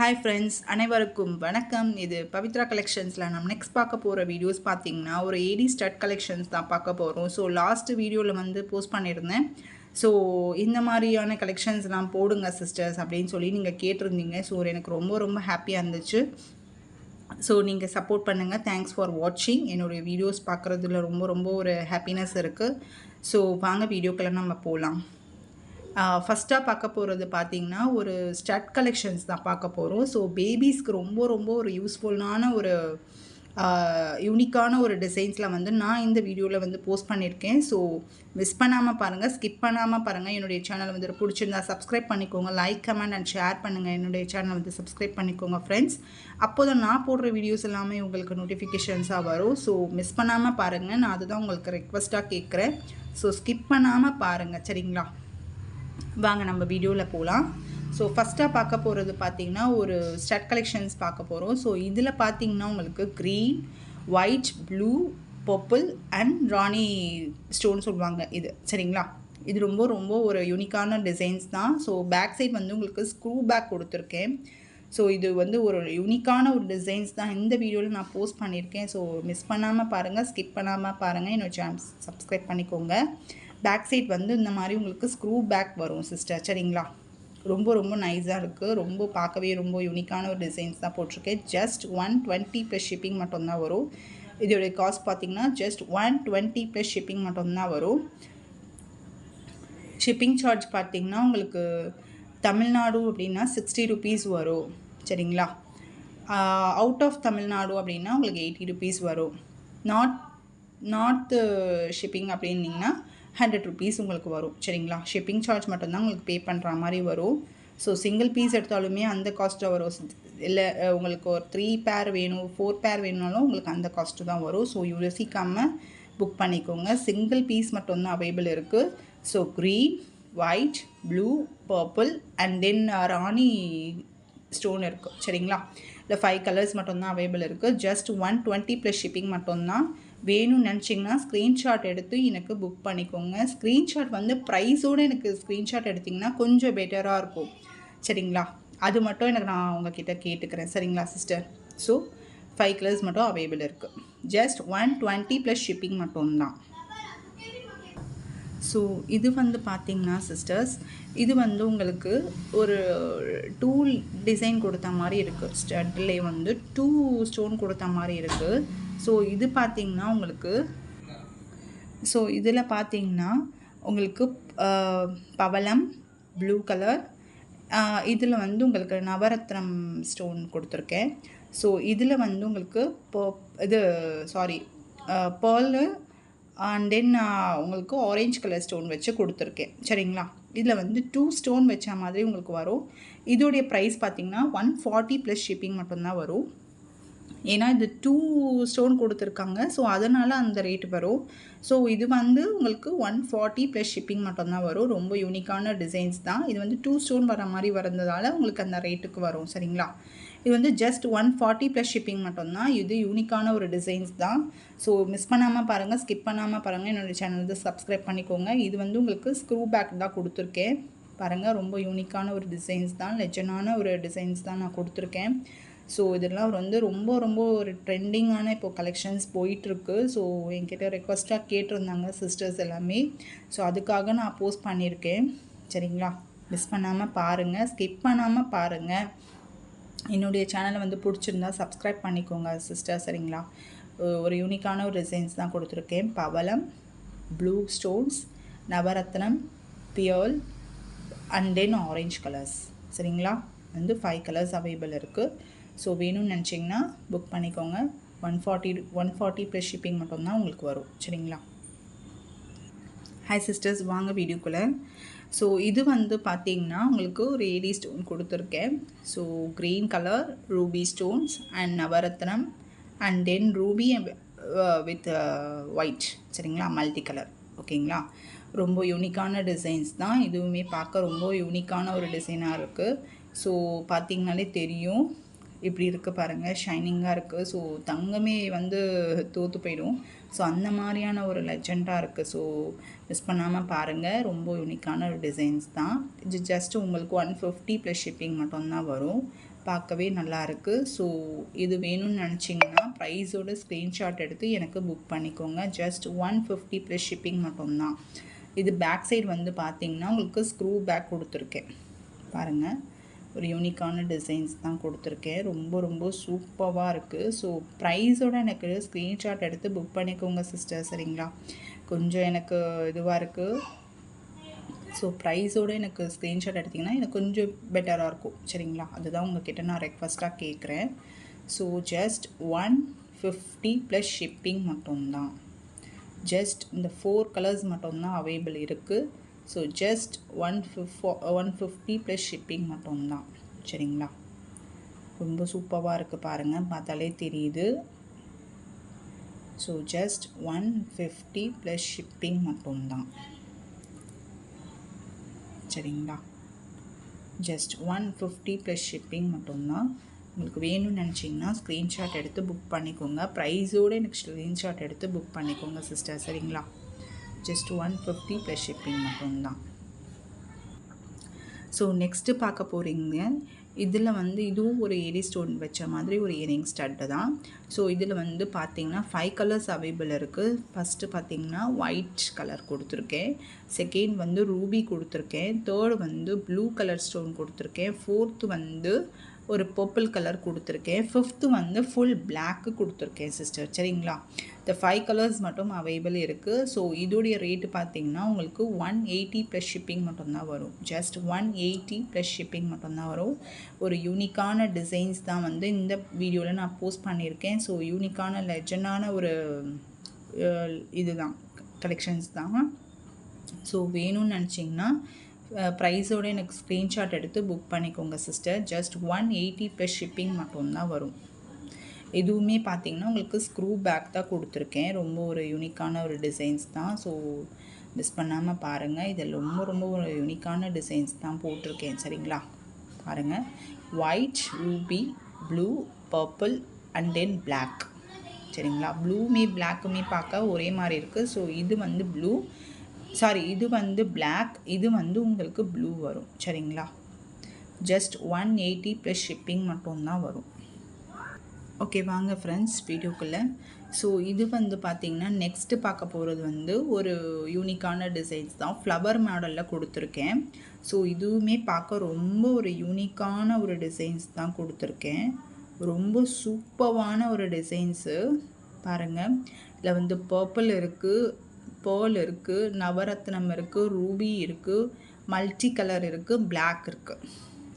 Hi friends, அனைவருக்கும் வணக்கம். இது பவித்ரா கலெக்ஷன்ஸில் நம்ம நெக்ஸ்ட் பார்க்க போகிற வீடியோஸ் பார்த்தீங்கன்னா ஒரு ஏடி ஸ்டட் கலெக்ஷன்ஸ் தான் பார்க்க போகிறோம். ஸோ லாஸ்ட் வீடியோவில் வந்து போஸ்ட் பண்ணியிருந்தேன். ஸோ இந்த மாதிரியான கலெக்ஷன்ஸ்லாம் போடுங்க சிஸ்டர்ஸ் அப்படின்னு சொல்லி நீங்கள் கேட்டிருந்தீங்க. ஸோ எனக்கு ரொம்ப ரொம்ப ஹாப்பியாக இருந்துச்சு. ஸோ நீங்கள் சப்போர்ட் பண்ணுங்கள். தேங்க்ஸ் ஃபார் வாட்சிங். என்னுடைய வீடியோஸ் பார்க்குறதுல ரொம்ப ரொம்ப ஒரு ஹாப்பினஸ் இருக்குது. ஸோ வாங்க வீடியோக்கெல்லாம் நம்ம போகலாம். ஃபஸ்ட்டாக பார்க்க போகிறது பார்த்திங்கன்னா ஒரு ஸ்டட் கலெக்ஷன்ஸ் தான் பார்க்க போகிறோம். ஸோ பேபிஸ்க்கு ரொம்ப ரொம்ப ஒரு யூஸ்ஃபுல்லான ஒரு யூனிக்கான ஒரு டிசைன்ஸில் வந்து நான் இந்த வீடியோவில் வந்து போஸ்ட் பண்ணியிருக்கேன். ஸோ மிஸ் பண்ணாமல் பாருங்கள், ஸ்கிப் பண்ணாமல் பாருங்கள். என்னுடைய சேனல் வந்து பிடிச்சிருந்தா சப்ஸ்கிரைப் பண்ணிக்கோங்க. லைக், கமெண்ட் அண்ட் ஷேர் பண்ணுங்கள். என்னுடைய சேனல் வந்து சப்ஸ்கிரைப் பண்ணிக்கோங்க ஃப்ரெண்ட்ஸ். அப்போ தான் நான் போடுற வீடியோஸ் எல்லாமே உங்களுக்கு நோட்டிஃபிகேஷன்ஸாக வரும். ஸோ மிஸ் பண்ணாமல் பாருங்கள். நான் அதுதான் உங்களுக்கு ரெக்வஸ்ட்டாக கேட்குறேன். ஸோ ஸ்கிப் பண்ணாமல் பாருங்கள், சரிங்களா? வாங்க நம்ம வீடியோவில் போகலாம். ஸோ ஃபஸ்ட்டாக பார்க்க போகிறது பார்த்திங்கன்னா ஒரு ஸ்டட் கலெக்ஷன்ஸ் பார்க்க போகிறோம். ஸோ இதில் பார்த்திங்கன்னா உங்களுக்கு green, white, blue, purple and Rani stone சொல்லுவாங்க இது, சரிங்களா? இது ரொம்ப ரொம்ப ஒரு யூனிக்கான டிசைன்ஸ் தான். ஸோ பேக் சைட் வந்து உங்களுக்கு ஸ்க்ரூ பேக் கொடுத்துருக்கேன். ஸோ இது வந்து ஒரு யூனிக்கான ஒரு டிசைன்ஸ் தான் இந்த வீடியோவில் நான் போஸ்ட் பண்ணியிருக்கேன். ஸோ மிஸ் பண்ணாமல் பாருங்கள், ஸ்கிப் பண்ணாமல் பாருங்கள். என்னோட சேனல் சப்ஸ்கிரைப் பண்ணிக்கோங்க. பேக் சைட் வந்து இந்த மாதிரி உங்களுக்கு ஸ்க்ரூ பேக் வரும் சிஸ்டர், சரிங்களா? ரொம்ப ரொம்ப நைஸாக இருக்குது. ரொம்ப பார்க்கவே ரொம்ப யூனிக்கான ஒரு டிசைன்ஸ் தான் போட்டிருக்கேன். ஜஸ்ட் 120 ப்ளஸ் ஷிப்பிங் மட்டும்தான் வரும். இதோடைய காஸ்ட் பார்த்திங்கன்னா ஜஸ்ட் 120 ப்ளஸ் ஷிப்பிங் மட்டும்தான் வரும். ஷிப்பிங் சார்ஜ் பார்த்திங்கன்னா உங்களுக்கு தமிழ்நாடு அப்படின்னா 60 ருபீஸ் வரும், சரிங்களா? அவுட் ஆஃப் தமிழ்நாடு அப்படின்னா உங்களுக்கு 80 ருபீஸ் வரும். நார்த் ஷிப்பிங் அப்படின்னிங்கன்னா 100 ருபீஸ் உங்களுக்கு வரும், சரிங்களா? ஷிப்பிங் சார்ஜ் மட்டும்தான் உங்களுக்கு பே பண்ணுற மாதிரி வரும். ஸோ சிங்கிள் பீஸ் எடுத்தாலுமே அந்த காஸ்ட்டாக வரும். இல்லை உங்களுக்கு ஒரு 3 பேர் வேணும், 4 பேர் வேணுனாலும் உங்களுக்கு அந்த காஸ்ட்டு தான் வரும். ஸோ யோசிக்காமல் புக் பண்ணிக்கோங்க. சிங்கிள் பீஸ் மட்டும்தான் அவைலபிள் இருக்குது. So green, white, blue, purple and then Rani stone இருக்குது, சரிங்களா? இல்லை 5 கலர்ஸ் மட்டும்தான் அவைலபிள் இருக்குது. ஜஸ்ட் 120 ப்ளஸ் ஷிப்பிங் மட்டும்தான். வேணும்னு நினச்சிங்கன்னா ஸ்க்ரீன்ஷாட் எடுத்து எனக்கு புக் பண்ணிக்கோங்க. ஸ்க்ரீன்ஷாட் வந்து ப்ரைஸோடு எனக்கு ஸ்க்ரீன்ஷாட் எடுத்திங்கன்னா கொஞ்சம் பெட்டராக இருக்கும், சரிங்களா? அது மட்டும் எனக்கு நான் உங்ககிட்ட கேட்டுக்கிறேன், சரிங்களா சிஸ்டர்? ஸோ 5 கலர்ஸ் மட்டும் அவைலபிள் இருக்குது. ஜஸ்ட் 120 ப்ளஸ் ஷிப்பிங் மட்டும்தான். ஸோ இது வந்து பார்த்திங்கன்னா சிஸ்டர்ஸ், இது வந்து உங்களுக்கு ஒரு 2 டிசைன் கொடுத்த மாதிரி இருக்குது. ஸ்டட்லேயே வந்து 2 ஸ்டோன் கொடுத்த மாதிரி இருக்குது. ஸோ இது பார்த்திங்கன்னா உங்களுக்கு இதில் பார்த்திங்கன்னா உங்களுக்கு பவளம் ப்ளூ கலர், இதில் வந்து உங்களுக்கு நவரத்னம் ஸ்டோன் கொடுத்துருக்கேன். ஸோ இதில் வந்து உங்களுக்கு பேர்லு அண்ட் தென் உங்களுக்கு ஆரஞ்ச் கலர் ஸ்டோன் வச்சு கொடுத்துருக்கேன், சரிங்களா? இதில் வந்து 2 ஸ்டோன் வச்ச மாதிரி உங்களுக்கு வரும். இதோடைய ப்ரைஸ் பார்த்திங்கன்னா 140 ப்ளஸ் ஷிப்பிங் மட்டும்தான் வரும். ஏன்னா இது 2 ஸ்டோன் கொடுத்துருக்காங்க, ஸோ அதனால் அந்த ரேட் வரும். ஸோ இது வந்து உங்களுக்கு 140 ப்ளஸ் ஷிப்பிங் மட்டும்தான் வரும். ரொம்ப யூனிக்கான டிசைன்ஸ் தான். இது வந்து 2 ஸ்டோன் வர மாதிரி வரதுனால உங்களுக்கு அந்த ரேட்டுக்கு வரும், சரிங்களா? இது வந்து ஜஸ்ட் 140 ப்ளஸ் ஷிப்பிங் மட்டும்தான். இது யூனிக்கான ஒரு டிசைன்ஸ் தான். ஸோ மிஸ் பண்ணாமல் பாருங்கள், ஸ்கிப் பண்ணாமல் பாருங்கள். என்னோடய சேனல் வந்து சப்ஸ்கிரைப் பண்ணிக்கோங்க. இது வந்து உங்களுக்கு ஸ்க்ரூ பேக் தான் கொடுத்துருக்கேன். பாருங்கள், ரொம்ப யூனிக்கான ஒரு டிசைன்ஸ் தான், லெஜனான ஒரு டிசைன்ஸ் தான் நான் கொடுத்துருக்கேன். ஸோ இதெல்லாம் வந்து ரொம்ப ரொம்ப ஒரு ட்ரெண்டிங்கான இப்போது கலெக்ஷன்ஸ் போயிட்டுருக்கு. ஸோ என்கிட்ட ரெக்வஸ்ட்டாக கேட்டிருந்தாங்க சிஸ்டர்ஸ் எல்லாமே. ஸோ அதுக்காக நான் போஸ்ட் பண்ணியிருக்கேன், சரிங்களா? மிஸ் பண்ணாமல் பாருங்கள், ஸ்கிப் பண்ணாமல் பாருங்கள். என்னுடைய சேனலை வந்து பிடிச்சிருந்தா சப்ஸ்கிரைப் பண்ணிக்கோங்க சிஸ்டர், சரிங்களா? ஒரு யூனிக்கான ஒரு டிசைன்ஸ் தான் கொடுத்துருக்கேன். பவளம், blue stones, Navaratnam, pearl and then orange colours, சரிங்களா? வந்து 5 கலர்ஸ் அவைலபிள் இருக்குது. ஸோ வேணும்னு நினச்சிங்கன்னா புக் பண்ணிக்கோங்க. 140 ப்ளஸ் ஷிப்பிங் மட்டும்தான் உங்களுக்கு வரும், சரிங்களா? ஹாய் சிஸ்டர்ஸ், வாங்க வீடியோக்குள்ளே. ஸோ இது வந்து பார்த்திங்கன்னா உங்களுக்கு ஒரு ஏடி ஸ்டோன் கொடுத்துருக்கேன். So green colour Ruby stones and Navaratnam and then Ruby with white, சரிங்களா? மல்டி கலர், ஓகேங்களா? ரொம்ப யூனிக்கான டிசைன்ஸ் தான். இதுவுமே பார்க்க ரொம்ப யூனிக்கான ஒரு டிசைனாக இருக்குது. ஸோ பார்த்திங்கனாலே தெரியும், இப்படி இருக்குது பாருங்கள், ஷைனிங்காக இருக்குது. ஸோ தங்கமே வந்து தோற்று போயிடும். ஸோ அந்த மாதிரியான ஒரு லெஜெண்டாக இருக்குது. ஸோ மிஸ் பண்ணாமல் பாருங்கள். ரொம்ப யூனிக்கான ஒரு டிசைன்ஸ் தான். இது ஜஸ்ட் உங்களுக்கு 150 ப்ளஸ் ஷிப்பிங் மட்டும்தான் வரும். பார்க்கவே நல்லாயிருக்கு. ஸோ இது வேணும்னு நினச்சிங்கன்னா ப்ரைஸோட ஸ்க்ரீன்ஷாட் எடுத்து எனக்கு புக் பண்ணிக்கோங்க. ஜஸ்ட் 150 ப்ளஸ் ஷிப்பிங் மட்டும்தான். இது பேக் சைடு வந்து பார்த்திங்கன்னா உங்களுக்கு ஸ்க்ரூ பேக் கொடுத்துருக்கேன். பாருங்கள், ஒரு யூனிக்கான டிசைன்ஸ் தான் கொடுத்துருக்கேன். ரொம்ப ரொம்ப சூப்பராக இருக்குது. ஸோ ப்ரைஸோட எனக்கு ஸ்க்ரீன்ஷாட் எடுத்து புக் பண்ணிக்கோங்க சிஸ்டர், சரிங்களா? கொஞ்சம் எனக்கு இதுவாக இருக்குது. ஸோ ப்ரைஸோடு எனக்கு ஸ்க்ரீன்ஷாட் எடுத்திங்கன்னா எனக்கு கொஞ்சம் பெட்டராக இருக்கும், சரிங்களா? அதுதான் உங்கள்கிட்ட நான் ரெக்வஸ்ட்டாக கேட்குறேன். ஸோ ஜஸ்ட் 150 ப்ளஸ் ஷிப்பிங் மட்டும்தான். ஜஸ்ட் இந்த 4 கலர்ஸ் மட்டும்தான் அவைலபிள் இருக்குது. ஸோ ஜஸ்ட் 150 ப்ளஸ் ஷிப்பிங் மட்டும்தான், சரிங்களா? ரொம்ப சூப்பராக இருக்குது பாருங்கள், பார்த்தாலே தெரியுது. ஸோ ஜஸ்ட் 150 ப்ளஸ் ஷிப்பிங் மட்டும்தான், சரிங்களா? ஜஸ்ட் 150 ப்ளஸ் ஷிப்பிங் மட்டும்தான். உங்களுக்கு வேணும்னு நினச்சிங்கன்னா ஸ்க்ரீன்ஷாட் எடுத்து புக் பண்ணிக்கோங்க. ப்ரைஸோடு எனக்கு ஸ்க்ரீன்ஷாட் எடுத்து புக் பண்ணிக்கோங்க சிஸ்டர், சரிங்களா? ஜஸ்ட் 150 ப்ளஸ் ஷிப்பிங் மட்டும்தான். ஸோ நெக்ஸ்ட்டு பார்க்க போகிறீங்க. இதில் வந்து இதுவும் ஒரு ஏடி ஸ்டோன் வச்ச மாதிரி ஒரு இயரிங் ஸ்டட்டு தான். ஸோ இதில் வந்து பார்த்திங்கன்னா 5 கலர்ஸ் அவைலபிள் இருக்குது. ஃபஸ்ட்டு பார்த்திங்கன்னா ஒயிட் கலர் கொடுத்துருக்கேன். செகண்ட் வந்து ரூபி கொடுத்துருக்கேன். தேர்டு வந்து ப்ளூ கலர் ஸ்டோன் கொடுத்துருக்கேன். ஃபோர்த்து வந்து ஒரு பர்பிள் கலர் கொடுத்துருக்கேன். ஃபிஃப்த்து வந்து ஃபுல் பிளாக்கு கொடுத்துருக்கேன் சிஸ்டர், சரிங்களா? இந்த 5 கலர்ஸ் மட்டும் அவைலபிள் இருக்குது. ஸோ இதோடைய ரேட்டு பார்த்திங்கன்னா உங்களுக்கு 180 ப்ளஸ் ஷிப்பிங் மட்டும்தான் வரும். ஜஸ்ட் 180 ப்ளஸ் ஷிப்பிங் மட்டும்தான் வரும். ஒரு யூனிக்கான டிசைன்ஸ் தான் வந்து இந்த வீடியோவில் நான் போஸ்ட் பண்ணியிருக்கேன். ஸோ யூனிக்கான லெஜண்டான ஒரு இதுதான் கலெக்ஷன்ஸ் தான். ஸோ வேணும்னு நினச்சிங்கன்னா ப்ரைஸோடு எனக்கு ஸ்க்ரீன்ஷாட் எடுத்து புக் பண்ணிக்கோங்க சிஸ்டர். ஜஸ்ட் 180 ப்ளஸ் ஷிப்பிங் மட்டும்தான் வரும். இதுவுமே பார்த்திங்கன்னா உங்களுக்கு ஸ்க்ரூ பேக் தான் கொடுத்துருக்கேன். ரொம்ப ஒரு யூனிக்கான ஒரு டிசைன்ஸ் தான். ஸோ மிஸ் பண்ணாமல் பாருங்கள். இதில் ரொம்ப ரொம்ப ஒரு யூனிக்கான டிசைன்ஸ் தான் போட்டிருக்கேன், சரிங்களா? பாருங்கள், white, ruby, blue, purple and then black, சரிங்களா? ப்ளூமே பிளாக்குமே பார்க்க ஒரே மாதிரி இருக்குது. ஸோ இது வந்து ப்ளூ, சாரி இது வந்து பிளாக், இது வந்து உங்களுக்கு ப்ளூ வரும், சரிங்களா? ஜஸ்ட் 180 ப்ளஸ் ஷிப்பிங் மட்டும்தான் வரும். ஓகே, வாங்க ஃப்ரெண்ட்ஸ் வீடியோக்குள்ளே. ஸோ இது வந்து பார்த்திங்கன்னா நெக்ஸ்ட்டு பார்க்க போகிறது வந்து ஒரு யூனிக்கான டிசைன்ஸ் தான். ஃப்ளவர் மாடலில் கொடுத்துருக்கேன். ஸோ இதுவுமே பார்க்க ரொம்ப ஒரு யூனிக்கான ஒரு டிசைன்ஸ் தான் கொடுத்துருக்கேன். ரொம்ப சூப்பரான ஒரு டிசைன்ஸு பாருங்கள். இதில் வந்து பர்பிள் இருக்குது, பேர்ல் இருக்குது, நவரத்னம் இருக்குது, ரூபி இருக்குது, மல்டி கலர் இருக்குது, பிளாக் இருக்குது,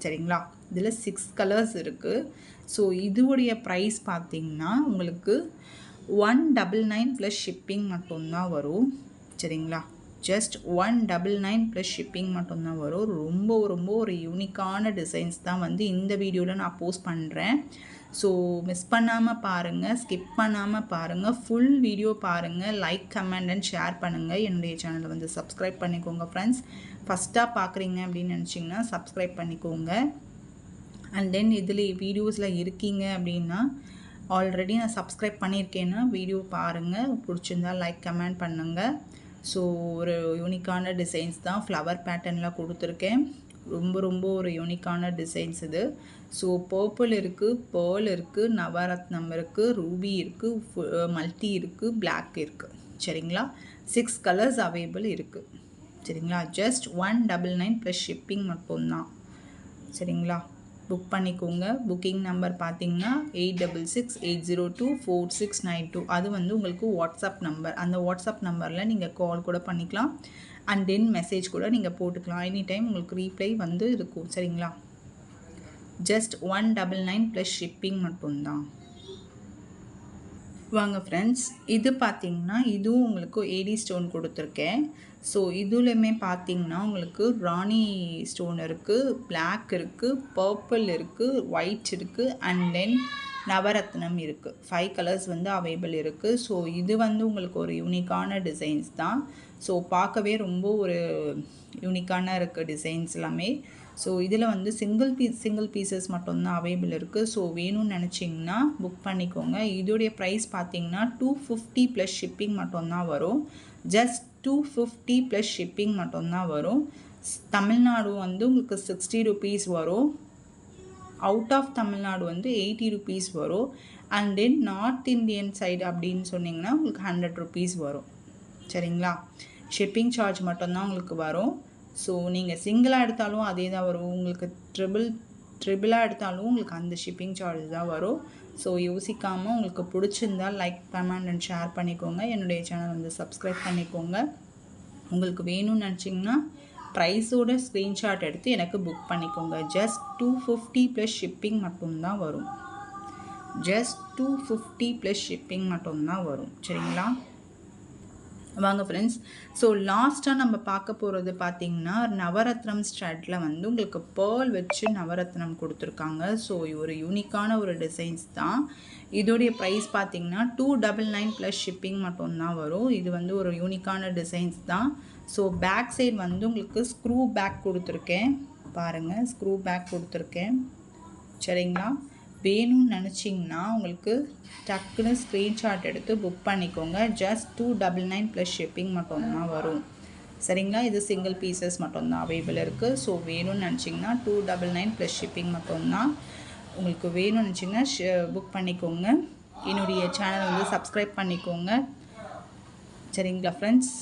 சரிங்களா? இதில் 6 கலர்ஸ் இருக்குது. ஸோ இதுவுடைய ப்ரைஸ் பார்த்திங்கன்னா உங்களுக்கு 199 ப்ளஸ் ஷிப்பிங் மட்டும்தான் வரும், சரிங்களா? ஜஸ்ட் 199 ப்ளஸ் ஷிப்பிங் மட்டும்தான் வரும். ரொம்ப ரொம்ப ஒரு யூனிக்கான டிசைன்ஸ் தான் வந்து இந்த வீடியோவில் நான் போஸ்ட் பண்ணுறேன். ஸோ மிஸ் பண்ணாமல் பாருங்கள், ஸ்கிப் பண்ணாமல் பாருங்கள், ஃபுல் வீடியோ பாருங்கள், லைக், கமெண்ட் அண்ட் ஷேர் பண்ணுங்கள். என்னுடைய சேனலை வந்து சப்ஸ்கிரைப் பண்ணிக்கோங்க ஃப்ரெண்ட்ஸ். ஃபஸ்ட்டாக பார்க்குறீங்க அப்படின்னு நினச்சிங்கன்னா சப்ஸ்கிரைப் பண்ணிக்கோங்க. அண்ட் தென் இதில் வீடியோஸில் இருக்கீங்க அப்படின்னா ஆல்ரெடி நான் சப்ஸ்கிரைப் பண்ணியிருக்கேன்னா வீடியோ பாருங்கள், பிடிச்சிருந்தால் லைக், கமெண்ட் பண்ணுங்கள். ஸோ ஒரு யூனிக்கான டிசைன்ஸ் தான், ஃப்ளவர் பேட்டர்னில் கொடுத்துருக்கேன். ரொம்ப ரொம்ப ஒரு யூனிக்கான டிசைன்ஸ் இது. ஸோ பர்பிள் இருக்குது, பேர்ல் இருக்குது, நவரத்னம் இருக்குது, ரூபி இருக்குது, மல்டி இருக்குது, பிளாக் இருக்குது, சரிங்களா? 6 கலர்ஸ் அவைலபிள் இருக்குது, சரிங்களா? ஜஸ்ட் 199 ப்ளஸ் ஷிப்பிங் மட்டும்தான், சரிங்களா? புக் பண்ணிக்கோங்க. புக்கிங் நம்பர் பார்த்தீங்கன்னா 8668024692. அது வந்து உங்களுக்கு வாட்ஸ்அப் நம்பர். அந்த வாட்ஸ்அப் நம்பரில் நீங்கள் கால் கூட பண்ணிக்கலாம். அண்ட் தென் மெசேஜ் கூட நீங்கள் போட்டுக்கலாம். எனி டைம் உங்களுக்கு ரீப்ளை வந்து இருக்கும், சரிங்களா? ஜஸ்ட் 199 ப்ளஸ் ஷிப்பிங் மட்டும்தான். வாங்க ஃப்ரெண்ட்ஸ், இது பார்த்திங்கன்னா இதுவும் உங்களுக்கு ஏடி ஸ்டோன் கொடுத்துருக்கேன். ஸோ இதுலையுமே பார்த்திங்கன்னா உங்களுக்கு ராணி ஸ்டோன் இருக்குது, பிளாக் இருக்குது, பர்பிள் இருக்குது, ஒயிட் இருக்குது, அண்ட் தென் நவரத்னம் இருக்குது. 5 கலர்ஸ் வந்து அவைலபிள் இருக்குது. ஸோ இது வந்து உங்களுக்கு ஒரு யூனிக்கான டிசைன்ஸ் தான். ஸோ பார்க்கவே ரொம்ப ஒரு யூனிக்கான இருக்குது டிசைன்ஸ் எல்லாமே. ஸோ இதில் வந்து சிங்கிள் பீசஸ் மட்டும்தான் அவைலபிள் இருக்குது. ஸோ வேணும்னு நினச்சிங்கன்னா புக் பண்ணிக்கோங்க. இதோடைய ப்ரைஸ் பார்த்திங்கன்னா 250 ப்ளஸ் ஷிப்பிங் மட்டும்தான் வரும். ஜஸ்ட் 250 ப்ளஸ் ஷிப்பிங் மட்டும்தான் வரும். தமிழ்நாடு வந்து உங்களுக்கு 60 ருபீஸ் வரும். அவுட் ஆஃப் தமிழ்நாடு வந்து 80 ருபீஸ் வரும். And then north Indian side அப்படின்னு சொன்னிங்கன்னா உங்களுக்கு 100 ருபீஸ் வரும். சரிங்களா? ஷிப்பிங் சார்ஜ் மட்டும்தான் உங்களுக்கு வரும். ஸோ நீங்கள் சிங்கிளாக எடுத்தாலும் அதே தான் வரும். உங்களுக்கு ட்ரிபிளாக எடுத்தாலும் உங்களுக்கு அந்த ஷிப்பிங் சார்ஜ் தான் வரும். ஸோ யோசிக்காமல் உங்களுக்கு பிடிச்சிருந்தா லைக், கமெண்ட் அண்ட் ஷேர் பண்ணிக்கோங்க. என்னுடைய சேனல் வந்து சப்ஸ்கிரைப் பண்ணிக்கோங்க. உங்களுக்கு வேணும்னு நினச்சிங்கன்னா ப்ரைஸோட ஸ்க்ரீன்ஷாட் எடுத்து எனக்கு புக் பண்ணிக்கோங்க. ஜஸ்ட் 250 ப்ளஸ் ஷிப்பிங் மட்டும்தான் வரும். ஜஸ்ட் 250 ப்ளஸ் ஷிப்பிங் மட்டும்தான் வரும். சரிங்களா? வாங்க ஃப்ரெண்ட்ஸ். ஸோ லாஸ்ட்டாக நம்ம பார்க்க போகிறது பார்த்திங்கன்னா நவரத்னம் ஸ்டட்டில் வந்து உங்களுக்கு பேர்ல் வச்சு நவரத்னம் கொடுத்துருக்காங்க. ஸோ ஒரு யூனிக்கான ஒரு டிசைன்ஸ் தான். இதோடைய ப்ரைஸ் பார்த்திங்கன்னா 299 ப்ளஸ் ஷிப்பிங் மட்டும்தான் வரும். இது வந்து ஒரு யூனிக்கான டிசைன்ஸ் தான். ஸோ பேக் சைடு வந்து உங்களுக்கு ஸ்க்ரூ பேக் கொடுத்துருக்கேன். பாருங்கள், ஸ்க்ரூ பேக் கொடுத்துருக்கேன். சரிங்களா? வேணும்னு நினச்சிங்கன்னா உங்களுக்கு டக்குன்னு ஸ்க்ரீன்ஷாட் எடுத்து புக் பண்ணிக்கோங்க. ஜஸ்ட் 299 ப்ளஸ் ஷிப்பிங் மட்டும்தான் வரும். சரிங்களா? இது சிங்கிள் பீசஸ் மட்டும்தான் அவைலபிள் இருக்குது. ஸோ வேணும்னு நினச்சிங்கன்னா 299 ப்ளஸ் ஷிப்பிங் மட்டும்தான். உங்களுக்கு வேணும்னு நினச்சிங்கன்னா புக் பண்ணிக்கோங்க. என்னுடைய சேனல் வந்து சப்ஸ்கிரைப் பண்ணிக்கோங்க. சரிங்களா ஃப்ரெண்ட்ஸ்?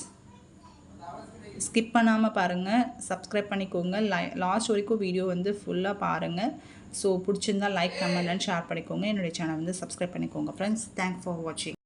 ஸ்கிப் பண்ணாமல் பாருங்கள், சப்ஸ்கிரைப் பண்ணிக்கோங்க. லாஸ்ட் வரைக்கும் வீடியோ வந்து ஃபுல்லாக பாருங்கள். ஸோ பிடிச்சிருந்தால் லைக், கமெண்ட் அண்ட் ஷேர் பண்ணிக்கோங்க. என்னுடைய சேனல் வந்து சப்ஸ்கிரைப் பண்ணிக்கோங்க ஃப்ரெண்ட்ஸ். தேங்க்ஸ் ஃபார் வாட்சிங்.